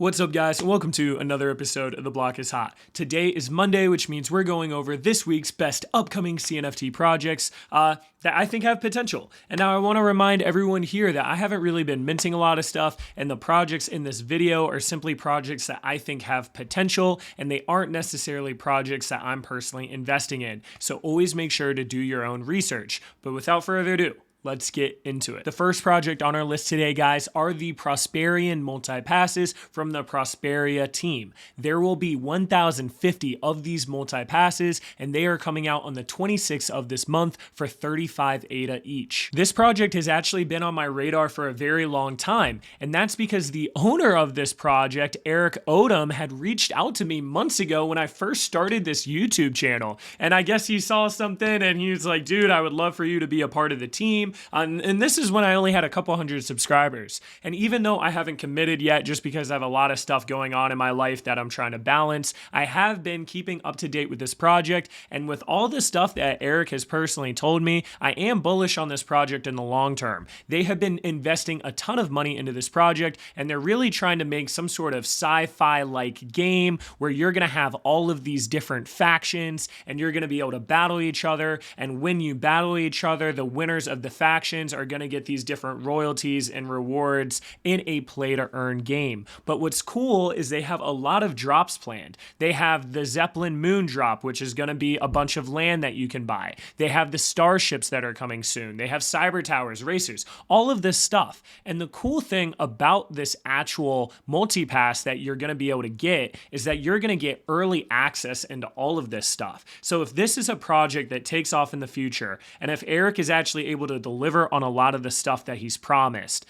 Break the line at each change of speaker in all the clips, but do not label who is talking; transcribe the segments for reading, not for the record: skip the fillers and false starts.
What's up, guys, and welcome to another episode of The Block is Hot. Today is Monday, which means we're going over this week's best upcoming CNFT projects that I think have potential. And now I want to remind everyone here that I haven't really been minting a lot of stuff, and the projects in this video are simply projects that I think have potential, and they aren't necessarily projects that I'm personally investing in. So always make sure to do your own research. But without further ado, let's get into it. The first project on our list today, guys, are the Prosperian Multipasses from the Prosperia team. There will be 1,050 of these multipasses, and they are coming out on the 26th of this month for 35 ADA each. This project has actually been on my radar for a very long time, and that's because the owner of this project, Aeoniumsky, had reached out to me months ago when I first started this YouTube channel. And I guess he saw something and he was like, dude, I would love for you to be a part of the team. And this is when I only had a couple hundred subscribers. And even though I haven't committed yet, just because I have a lot of stuff going on in my life that I'm trying to balance, I have been keeping up to date with this project. And with all the stuff that Eric has personally told me, I am bullish on this project in the long term. They have been investing a ton of money into this project, and they're really trying to make some sort of sci-fi-like game where you're going to have all of these different factions, and you're going to be able to battle each other. And when you battle each other, the winners of the factions are going to get these different royalties and rewards in a play to earn game. But what's cool is they have a lot of drops planned. They have the Zeppelin Moon drop, which is going to be a bunch of land that you can buy. They have the starships that are coming soon. They have cyber towers, racers, all of this stuff. And the cool thing about this actual multipass that you're going to be able to get is that you're going to get early access into all of this stuff. So if this is a project that takes off in the future, and if Eric is actually able to deliver on a lot of the stuff that he's promised,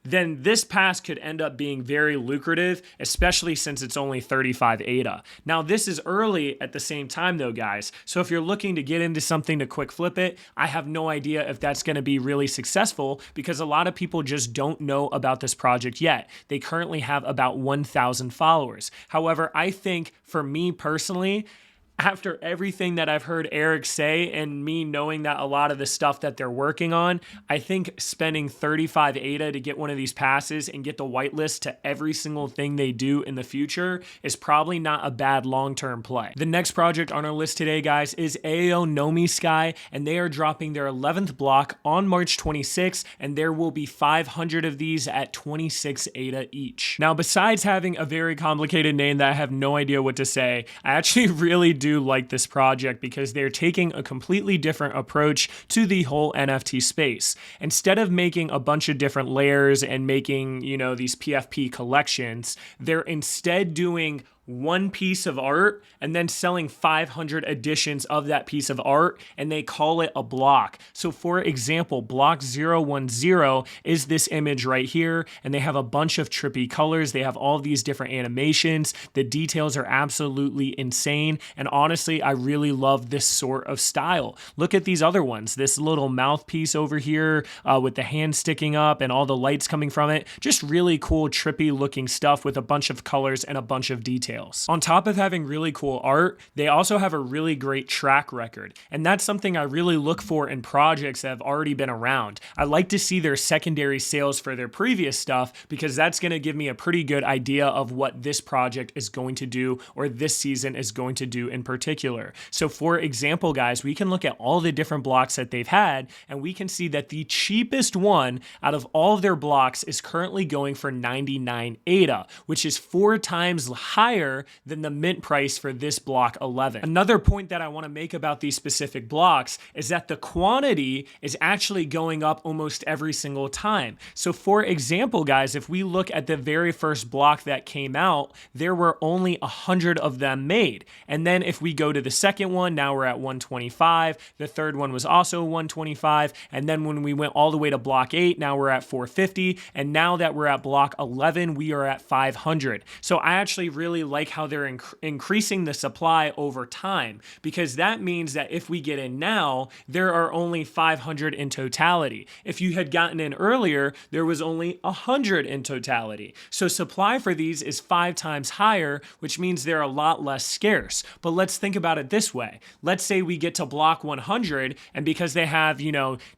then this pass could end up being very lucrative, especially since it's only 35 ADA. Now, this is early at the same time though, guys. So if you're looking to get into something to quick flip it, I have no idea if that's going to be really successful because a lot of people just don't know about this project yet. They currently have about 1,000 followers. However, I think for me personally, after everything that I've heard Eric say and me knowing that a lot of the stuff that they're working on, I think spending 35 ADA to get one of these passes and get the whitelist to every single thing they do in the future is probably not a bad long-term play. The next project on our list today, guys, is Aeoniumsky, and they are dropping their 11th block on March 26th, and there will be 500 of these at 26 ADA each. Now, besides having a very complicated name that I have no idea what to say, I actually really do like this project because they're taking a completely different approach to the whole NFT space. Instead of making a bunch of different layers and making, these PFP collections, they're instead doing one piece of art and then selling 500 editions of that piece of art, and they call it a block. So for example, block 010 is this image right here, and they have a bunch of trippy colors. They have all these different animations. The details are absolutely insane, and honestly, I really love this sort of style. Look at these other ones. This little mouthpiece over here with the hand sticking up and all the lights coming from it. Just really cool, trippy looking stuff with a bunch of colors and a bunch of details. On top of having really cool art, they also have a really great track record. And that's something I really look for in projects that have already been around. I like to see their secondary sales for their previous stuff because that's going to give me a pretty good idea of what this project is going to do or this season is going to do in particular. So for example, guys, we can look at all the different blocks that they've had, and we can see that the cheapest one out of all of their blocks is currently going for 99 ADA, which is 4 times higher than the mint price for this block 11. Another point that I want to make about these specific blocks is that the quantity is actually going up almost every single time. So for example, guys, if we look at the very first block that came out, there were only 100 of them made. And then if we go to the second one, now we're at 125. The third one was also 125. And then when we went all the way to block 8, now we're at 450. And now that we're at block 11, we are at 500. So I actually really like how they're increasing the supply over time, because that means that if we get in now, there are only 500 in totality. If you had gotten in earlier, there was only 100 in totality. So supply for these is 5 times higher, which means they're a lot less scarce. But let's think about it this way. Let's say we get to block 100, and because they have,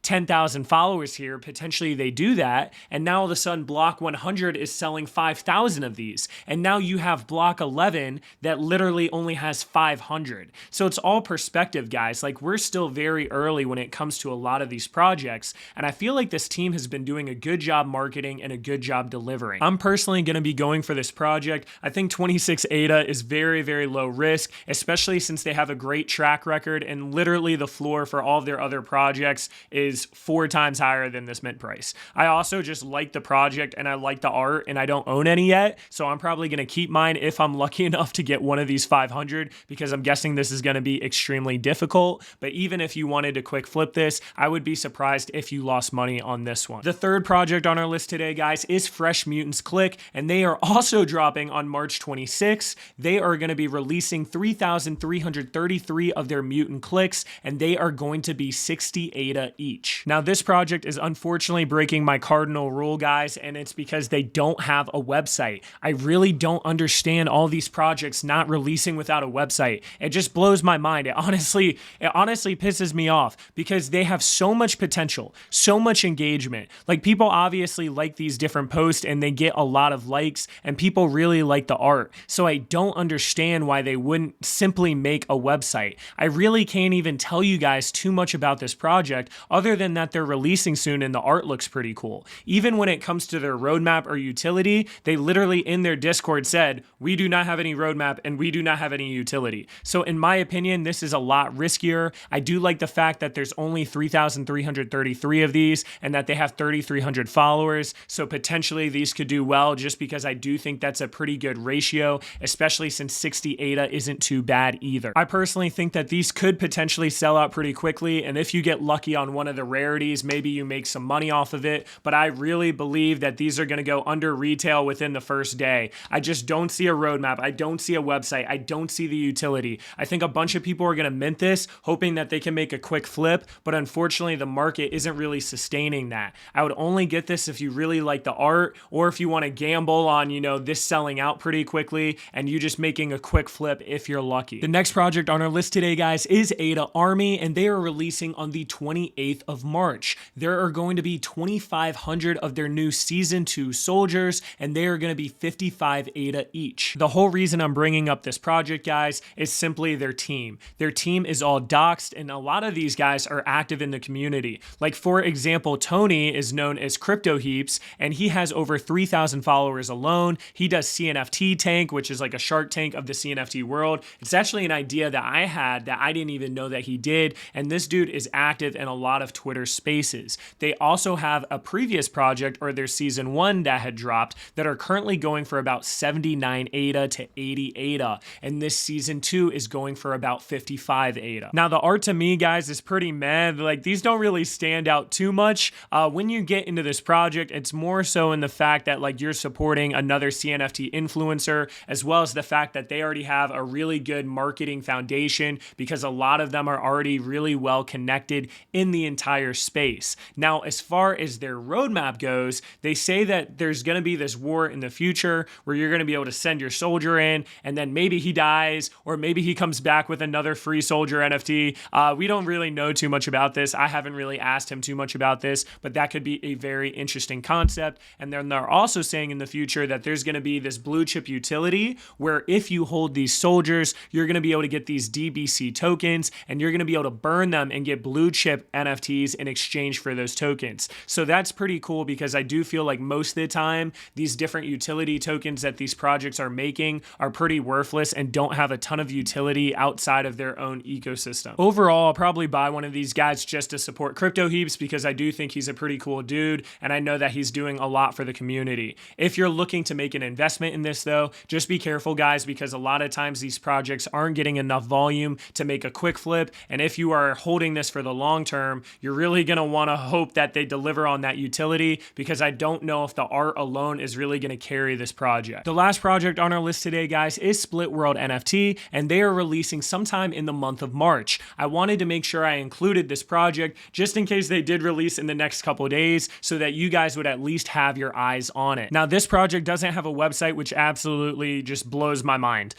10,000 followers here, potentially they do that, and now all of a sudden block 100 is selling 5,000 of these, and now you have block 11 that literally only has 500. So it's all perspective, guys. Like, we're still very early when it comes to a lot of these projects, and I feel like this team has been doing a good job marketing and a good job delivering. I'm personally going to be going for this project. I think 26 ADA is very, very low risk, especially since they have a great track record, and literally the floor for all of their other projects is 4 times higher than this mint price. I also just like the project and I like the art, and I don't own any yet, so I'm probably going to keep mine if I'm lucky enough to get one of these 500, because I'm guessing this is going to be extremely difficult. But even if you wanted to quick flip this, I would be surprised if you lost money on this one. The third project on our list today, guys, is Fresh Mutants Clique, and they are also dropping on March 26th. They are going to be releasing 3,333 of their mutant cliques, and they are going to be 60 ADA each. Now, this project is unfortunately breaking my cardinal rule, guys, and it's because they don't have a website. I really don't understand all these projects not releasing without a website. It just blows my mind. It honestly pisses me off, because they have so much potential, so much engagement. Like, people obviously like these different posts and they get a lot of likes, and people really like the art. So I don't understand why they wouldn't simply make a website. I really can't even tell you guys too much about this project other than that they're releasing soon and the art looks pretty cool. Even when it comes to their roadmap or utility, they literally in their Discord said, we do not have any roadmap and we do not have any utility. So in my opinion, this is a lot riskier. I do like the fact that there's only 3,333 of these and that they have 3,300 followers. So potentially these could do well, just because I do think that's a pretty good ratio, especially since 60 ADA isn't too bad either. I personally think that these could potentially sell out pretty quickly, and if you get lucky on one of the rarities, maybe you make some money off of it, but I really believe that these are going to go under retail within the first day. I just don't see a roadmap. I don't see a website. I don't see the utility. I think a bunch of people are going to mint this, hoping that they can make a quick flip, but unfortunately the market isn't really sustaining that. I would only get this if you really like the art, or if you want to gamble on, this selling out pretty quickly and you just making a quick flip if you're lucky. The next project on our list today, guys, is ADA Army, and they are releasing on the 28th of March. There are going to be 2,500 of their new Season 2 soldiers, and they are going to be 55 ADA each. The whole reason I'm bringing up this project, guys, is simply their team. Their team is all doxed, and a lot of these guys are active in the community. Like, for example, Tony is known as Crypto Heaps, and he has over 3,000 followers alone. He does CNFT Tank, which is like a Shark Tank of the CNFT world. It's actually an idea that I had that I didn't even know that he did, and this dude is active in a lot of Twitter spaces. They also have a previous project, or their Season 1 that had dropped, that are currently going for about 79 ADA to 80 ADA, and this Season 2 is going for about 55 ADA. Now, the art to me, guys, is pretty meh. Like, these don't really stand out too much. When you get into this project, it's more so in the fact that, like, you're supporting another CNFT influencer, as well as the fact that they already have a really good marketing foundation, because a lot of them are already really well connected in the entire space. Now, as far as their roadmap goes, they say that there's going to be this war in the future where you're going to be able to send your soldier in, and then maybe he dies, or maybe he comes back with another free soldier NFT. We don't really know too much about this. I haven't really asked him too much about this, but that could be a very interesting concept. And then they're also saying in the future that there's going to be this blue chip utility where if you hold these soldiers, you're going to be able to get these DBC tokens, and you're going to be able to burn them and get blue chip NFTs in exchange for those tokens. So that's pretty cool, because I do feel like most of the time these different utility tokens that these projects are making are pretty worthless and don't have a ton of utility outside of their own ecosystem. Overall, I'll probably buy one of these guys just to support Crypto Heaps, because I do think he's a pretty cool dude, and I know that he's doing a lot for the community. If you're looking to make an investment in this, though, just be careful, guys, because a lot of times these projects aren't getting enough volume to make a quick flip, and if you are holding this for the long term, you're really going to want to hope that they deliver on that utility, because I don't know if the art alone is really going to carry this project. The last project on our list today, guys, is Split World NFT, and they are releasing sometime in the month of March. I wanted to make sure I included this project just in case they did release in the next couple days so that you guys would at least have your eyes on it. Now, this project doesn't have a website, which absolutely just blows my mind.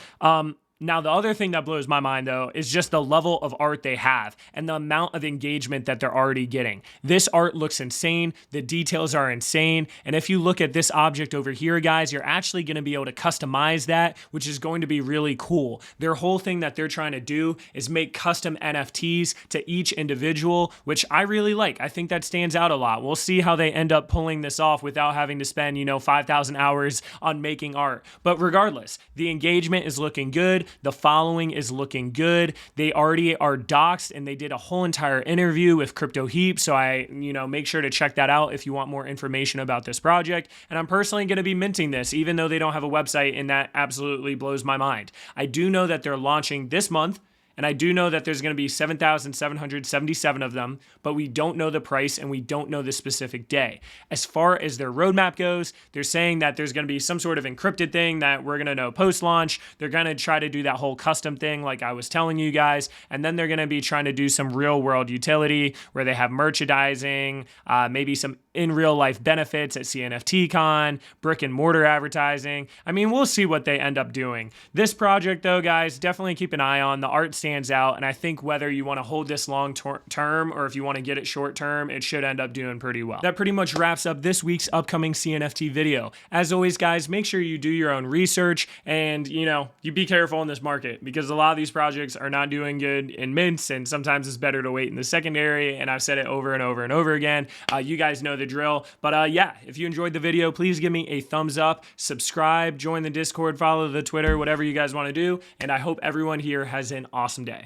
Now, the other thing that blows my mind, though, is just the level of art they have and the amount of engagement that they're already getting. This art looks insane. The details are insane. And if you look at this object over here, guys, you're actually going to be able to customize that, which is going to be really cool. Their whole thing that they're trying to do is make custom NFTs to each individual, which I really like. I think that stands out a lot. We'll see how they end up pulling this off without having to spend, 5,000 hours on making art. But regardless, the engagement is looking good. The following is looking good. They already are doxed, and they did a whole entire interview with Crypto Heap. So make sure to check that out if you want more information about this project. And I'm personally going to be minting this, even though they don't have a website, and that absolutely blows my mind. I do know that they're launching this month, and I do know that there's going to be 7,777 of them, but we don't know the price and we don't know the specific day. As far as their roadmap goes, they're saying that there's going to be some sort of encrypted thing that we're going to know post-launch. They're going to try to do that whole custom thing like I was telling you guys, and then they're going to be trying to do some real-world utility where they have merchandising, maybe some in real-life benefits at CNFT Con, brick-and-mortar advertising. I mean, we'll see what they end up doing. This project, though, guys, definitely keep an eye on. The art stands out, and I think whether you want to hold this long term or if you want to get it short term, it should end up doing pretty well. That pretty much wraps up this week's upcoming CNFT video. As always, guys, make sure you do your own research and, you be careful in this market because a lot of these projects are not doing good in mints, and sometimes it's better to wait in the secondary, and I've said it over and over and over again. You guys know the drill. But yeah, if you enjoyed the video, please give me a thumbs up, subscribe, join the Discord, follow the Twitter, whatever you guys want to do, and I hope everyone here has an awesome day.